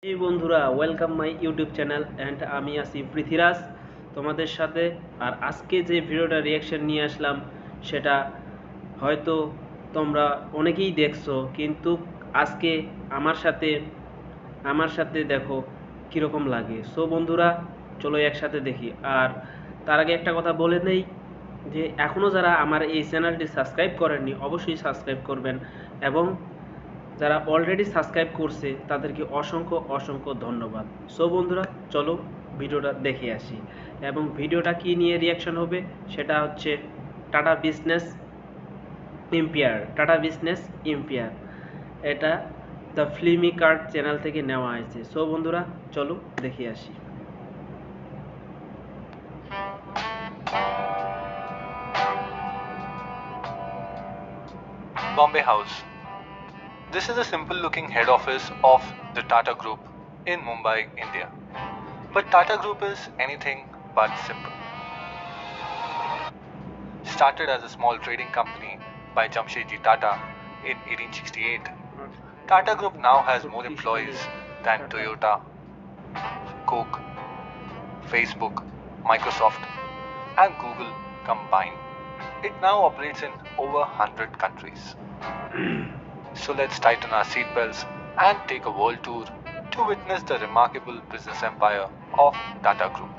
এই বন্ধুরা, welcome my YouTube channel and আমি আছি পৃথ্বীরাজ তোমাদের সাথে। আর আজকে যে ভিডিওটা রিয়াকশন নিয়ে আসলাম সেটা হয়তো তোমরা অনেকেই দেখছো, কিন্তু আজকে আমার সাথে আমার সাথে দেখো কীরকম লাগে। সো বন্ধুরা, চলো একসাথে দেখি। আর তার আগে একটা কথা বলে নেই যে এখনও যারা আমার এই চ্যানেলটি সাবস্ক্রাইব করেননি অবশ্যই সাবস্ক্রাইব করবেন, এবং যারা অলরেডি সাবস্ক্রাইব করছে তাদেরকে অসংখ্য অসংখ্য ধন্যবাদ। সো বন্ধুরা, চলো ভিডিওটা দেখে আসি। এবং ভিডিওটা কি নিয়ে রিয়াকশন হবে সেটা হচ্ছে টাটা বিজনেস এম্পায়ার। এটা দ্য ফিল্মি কার্ড চ্যানেল থেকে নেওয়া হয়েছে। সো বন্ধুরা, চলো দেখে আসি। Bombay House. This is a simple looking head office of the Tata Group in Mumbai, India. But Tata Group is anything but simple. Started as a small trading company by Jamshedji Tata in 1868, Tata Group now has more employees than Toyota, Coke, Facebook, Microsoft, and Google combined. It now operates in over 100 countries. So let's tighten our seatbelts and take a world tour to witness the remarkable business empire of Tata Group.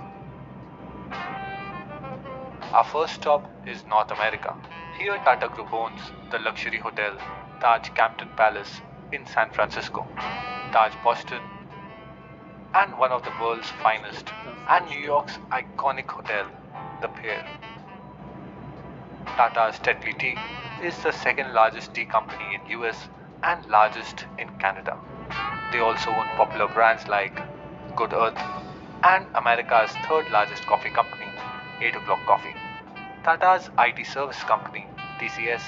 Our first stop is North America. Here Tata Group owns the luxury hotel Taj Campton Palace in San Francisco, Taj Boston, and one of the world's finest, and New York's iconic hotel, the Pierre. Tata's Tetley Tea is the second largest tea company in US and largest in Canada. They also own popular brands like Good Earth and America's third largest coffee company, 8 O'Clock Coffee. Tata's IT service company, TCS,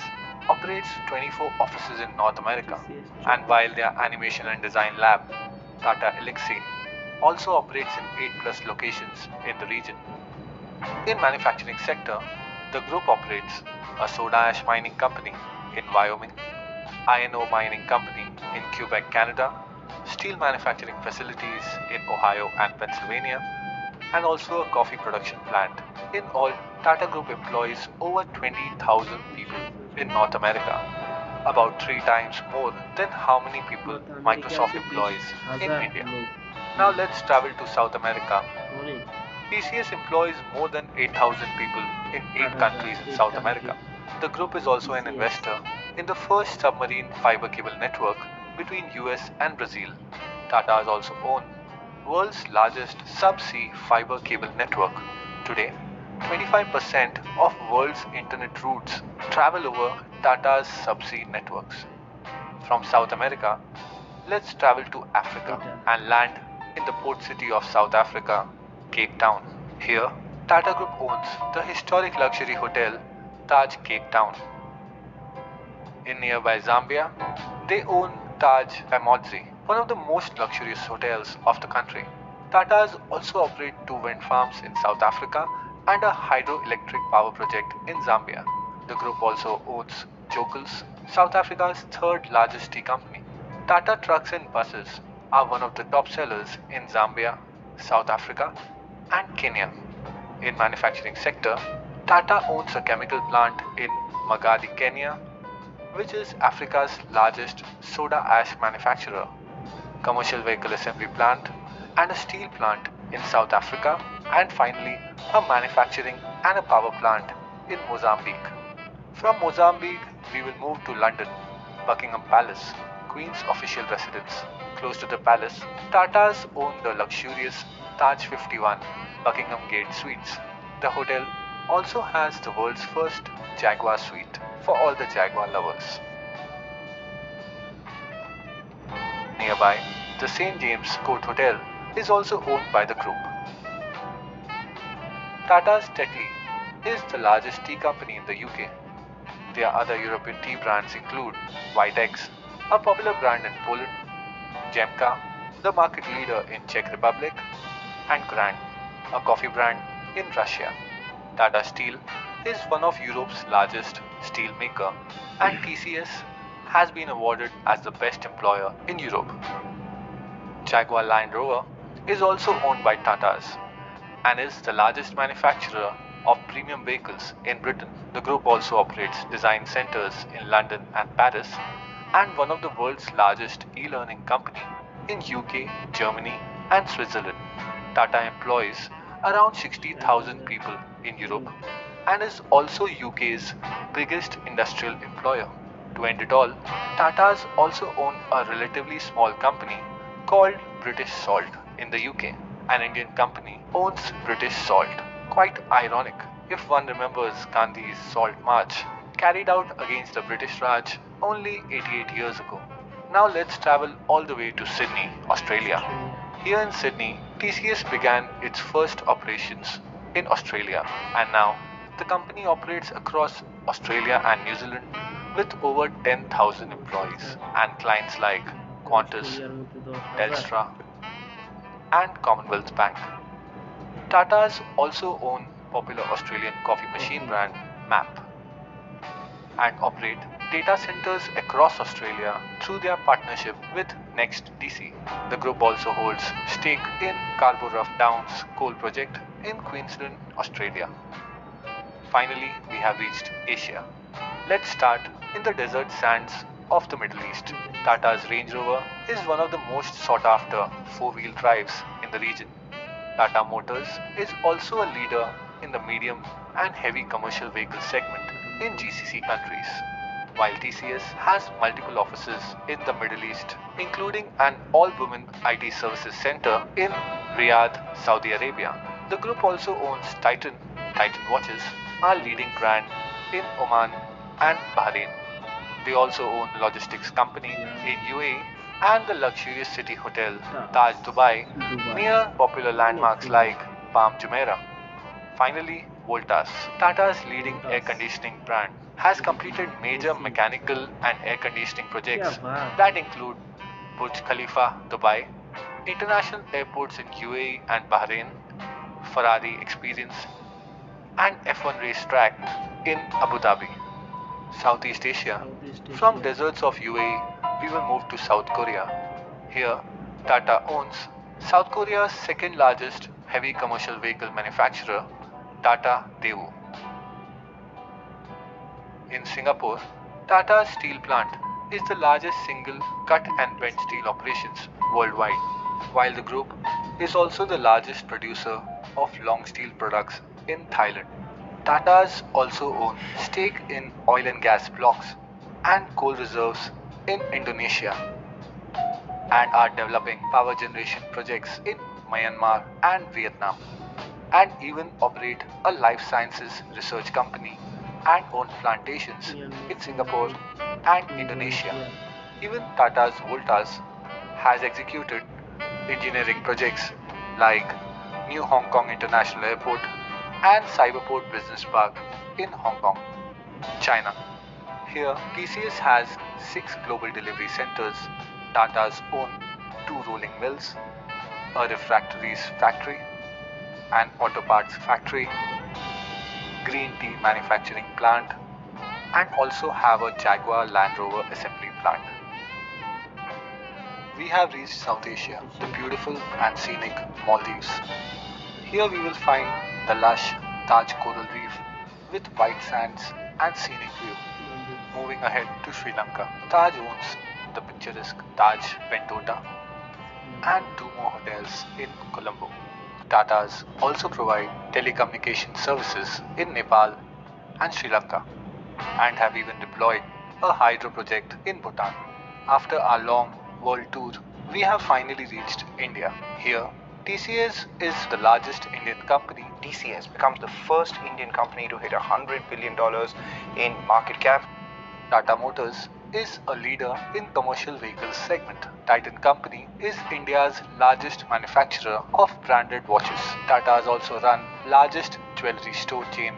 operates 24 offices in North America, and while their animation and design lab, Tata Elixir, also operates in 8+ locations in the region. In manufacturing sector, the group operates a soda ash mining company in Wyoming, iron ore mining company in Quebec, Canada, steel manufacturing facilities in Ohio and Pennsylvania, and also a coffee production plant. In all, Tata Group employs over 20,000 people in North America, about 3 times more than how many people Microsoft employs in India. Now let's travel to South America. TCS employs more than 8,000 people in 8 countries in South America. The group is also an investor in the first submarine fiber cable network between US and Brazil. Tata has also owned world's largest subsea fiber cable network. Today, 25% of world's internet routes travel over Tata's subsea networks. From South America, let's travel to Africa and land in the port city of South Africa, Cape Town. Here, Tata Group owns the historic luxury hotel Taj Cape Town. In nearby Zambia, they own Taj Pamodzi, one of the most luxurious hotels of the country. Tatas also operate 2 wind farms in South Africa and a hydroelectric power project in Zambia. The group also owns Jokels, South Africa's third largest tea company. Tata trucks and buses are one of the top sellers in Zambia, South Africa, and Kenya. In manufacturing sector, Tata owns a chemical plant in Magadi, Kenya, which is Africa's largest soda ash manufacturer, commercial vehicle assembly plant, and a steel plant in South Africa, and finally a manufacturing and a power plant in Mozambique. From Mozambique, we will move to London, Buckingham Palace, Queen's official residence. Close to the palace, Tatas own the luxurious Taj 51 Buckingham Gate Suites. The hotel also has the world's first Jaguar suite for all the Jaguar lovers. Nearby, the St. James Court Hotel is also owned by the group. Tata's Tetley is the largest tea company in the UK. Their other European tea brands include Vitex, a popular brand in Poland, Jemka, the market leader in Czech Republic, and Grand, a coffee brand in Russia. Tata Steel is one of Europe's largest steel maker, and TCS has been awarded as the best employer in Europe. Jaguar Land Rover is also owned by Tatas and is the largest manufacturer of premium vehicles in Britain. The group also operates design centers in London and Paris and one of the world's largest e-learning company in UK, Germany and Switzerland. Tata employs around 60,000 people in Europe and is also UK's biggest industrial employer. To end it all, Tatas also own a relatively small company called British Salt in the UK. An Indian company owns British Salt. Quite ironic if one remembers Gandhi's Salt March carried out against the British Raj only 88 years ago. Now let's travel all the way to Sydney, Australia. Here in Sydney, TCS began its first operations in Australia and now the company operates across Australia and New Zealand with over 10,000 employees and clients like Qantas, Telstra, and Commonwealth Bank. Tatas also own popular Australian coffee machine brand MAP and operate data centers across Australia through their partnership with NextDC. The group also holds stake in Scarborough Downs coal project in Queensland, Australia. Finally, we have reached Asia. Let's start in the desert sands of the Middle East. Tata's Range Rover is one of the most sought after four-wheel drives in the region. Tata Motors is also a leader in the medium and heavy commercial vehicle segment in GCC countries, while TCS has multiple offices in the Middle East, including an all-women IT services center in Riyadh, Saudi Arabia. The group also owns Titan watches, a leading brand in Oman and Bahrain. They also own logistics company in UAE and the luxurious city hotel Taj Dubai near popular landmarks like Palm Jumeirah. Finally, Voltas, Tata's leading air conditioning brand, has completed major mechanical and air conditioning projects that include Burj Khalifa, Dubai, international airports in UAE and Bahrain, Ferrari Experience, and F1 racetrack in Abu Dhabi. Southeast Asia. From deserts of UAE, we will move to South Korea. Here, Tata owns South Korea's second largest heavy commercial vehicle manufacturer, Tata Daewoo. In Singapore, Tata's steel plant is the largest single cut and bent steel operations worldwide, while the group is also the largest producer of long steel products in Thailand. Tatas also own stake in oil and gas blocks and coal reserves in Indonesia and are developing power generation projects in Myanmar and Vietnam, and even operate a life sciences research company and own plantations in Singapore and Indonesia. Even Tata's Voltas has executed engineering projects like New Hong Kong International Airport and Cyberport Business Park in Hong Kong, China. Here, TCS has 6 global delivery centers, Tata's own 2 rolling mills, a refractories factory, an auto parts factory, green tea manufacturing plant, and also have a Jaguar Land Rover assembly plant. We have reached South Asia, the beautiful and scenic Maldives. Here we will find the lush Taj coral reef with white sands and scenic view. Moving ahead to Sri Lanka, Taj owns the picturesque Taj Bentota and 2 more hotels in Colombo. Tatas also provide telecommunication services in Nepal and Sri Lanka and have even deployed a hydro project in Bhutan. After our long world tour, we have finally reached India. Here, TCS is the largest Indian company. TCS becomes the first Indian company to hit $100 billion in market cap. Tata Motors is a leader in commercial vehicles segment. Titan Company is India's largest manufacturer of branded watches. Tatas also run largest jewelry store chain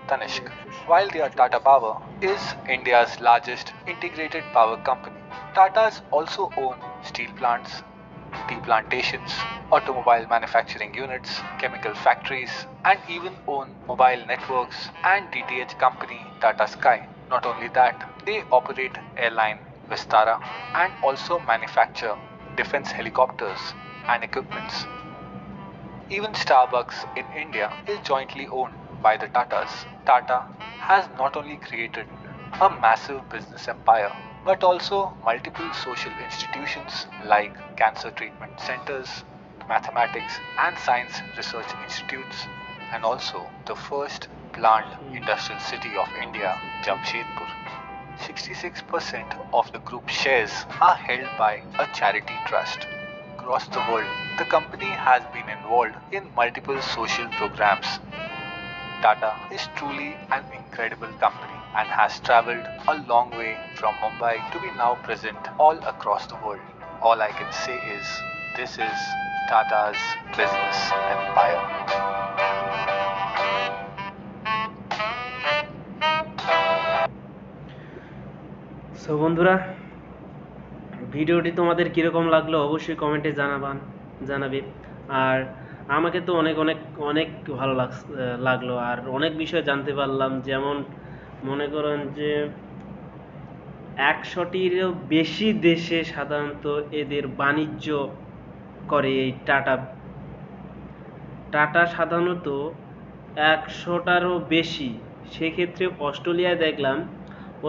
Tanishq, while their Tata Power is India's largest integrated power company. Tatas also own steel plants, tea plantations, automobile manufacturing units, chemical factories, and even own mobile networks and DTH company Tata Sky. Not only that, they operate airline Vistara and also manufacture defense helicopters and equipments. Even Starbucks in India is jointly owned by the Tatas. Tata has not only created a massive business empire but also multiple social institutions like cancer treatment centers, mathematics and science research institutes, and also the first planned industrial city of India, Jamshedpur. 66% of the group shares are held by a charity trust. Across the world, the company has been involved in multiple social programs. Tata is truly an incredible company and has traveled a long way from Mumbai to be now present all across the world. All I can say is this is Tata's business empire. So বন্ধুরা, ভিডিওটি তোমাদের কীরকম লাগলো অবশ্যই কমেন্টে জানাবে। আর আমাকে তো অনেক অনেক অনেক ভালো লাগলো, আর অনেক বিষয় জানতে পারলাম। যেমন মনে করেন যে 100টিরও বেশি দেশে সাধারণত এদের বাণিজ্য করে এই টাটা সাধারণত 100টারও বেশি। সেক্ষেত্রে অস্ট্রেলিয়ায় দেখলাম,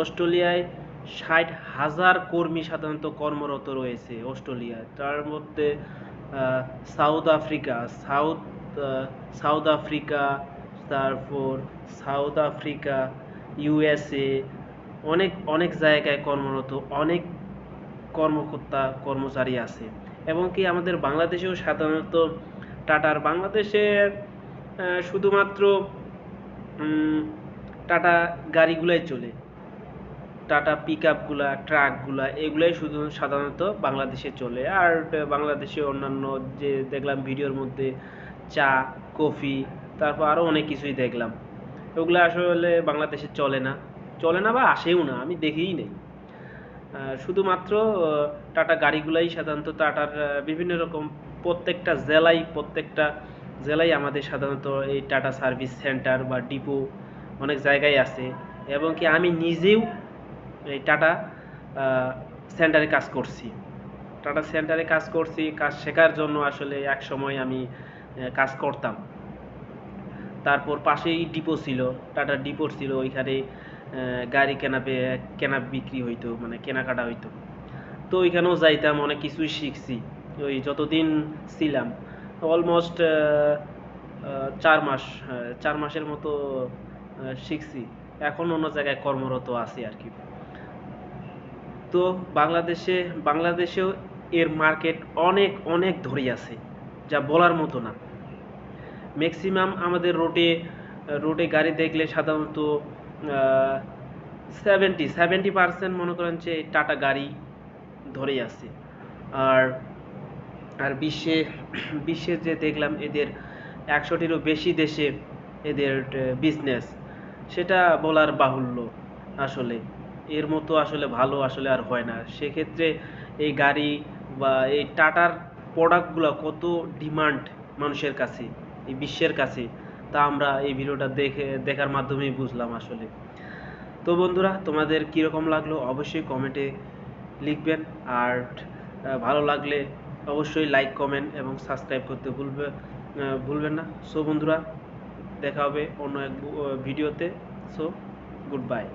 অস্ট্রেলিয়ায় 60,000 কর্মী সাধারণত কর্মরত রয়েছে অস্ট্রেলিয়ায়। তার মধ্যে সাউথ আফ্রিকা, ইউএসএ, অনেক জায়গায় কর্মরত অনেক কর্মচারী আছে। এবং কি আমাদের বাংলাদেশেও সাধারণত টাটার বাংলাদেশের শুধুমাত্র টাটা গাড়িগুলাই চলে, টাটা পিকআপগুলা, ট্রাকগুলা, এগুলাই শুধু সাধারণত বাংলাদেশে চলে। আর বাংলাদেশে অন্যান্য যে দেখলাম ভিডিওর মধ্যে চা, কফি, তারপর আরও অনেক কিছুই দেখলাম, ওগুলো আসলে বাংলাদেশে চলে না বা আসেও না, আমি দেখিই নেই। শুধুমাত্র টাটা গাড়িগুলাই সাধারণত টাটার বিভিন্ন রকম প্রত্যেকটা জেলায় আমাদের সাধারণত এই টাটা সার্ভিস সেন্টার বা ডিপো অনেক জায়গায় আছে। এবং কি আমি নিজেও এই টাটা সেন্টারে কাজ করছি। কাজ শেখার জন্য আসলে এক সময় আমি কাজ করতাম। তারপর পাশেই ডিপো ছিল, টাটা ডিপো ছিল, ওইখানে গাড়ি কেনা বিক্রি হইতো, মানে কেনাকাটা হইতো। তো ওইখানেও যাইতাম, অনেক কিছুই শিখছি ওই যতদিন ছিলাম। অলমোস্ট 4 মাসের মতো শিখছি। এখন অন্য জায়গায় কর্মরত আছি আর কি। তো বাংলাদেশেও এর মার্কেট অনেক ধরে আছে, যা বলার মতো না। ম্যাক্সিমাম আমাদের রোডে গাড়ি দেখলে সাধারণত 70% মনে করেন যে টাটা গাড়ি ধরেই আছে। আর বিশ্বে যে দেখলাম এদের 100টিরও বেশি দেশে এদের বিজনেস, সেটা বলার বাহুল্য। আসলে এর মতো আসলে ভালো আসলে আর হয় না। সেক্ষেত্রে এই গাড়ি বা এই টাটার প্রোডাক্টগুলো কত ডিমান্ড মানুষের কাছে, এই বিশ্বের কাছে, তা আমরা এই ভিডিওটা দেখার মাধ্যমেই বুঝলাম আসলে। তো বন্ধুরা, তোমাদের কীরকম লাগলো অবশ্যই কমেন্টে লিখবেন। আর ভালো লাগলে অবশ্যই লাইক, কমেন্ট এবং সাবস্ক্রাইব করতে ভুলবেন না। সো বন্ধুরা, দেখা হবে অন্য এক ভিডিওতে। So good bye.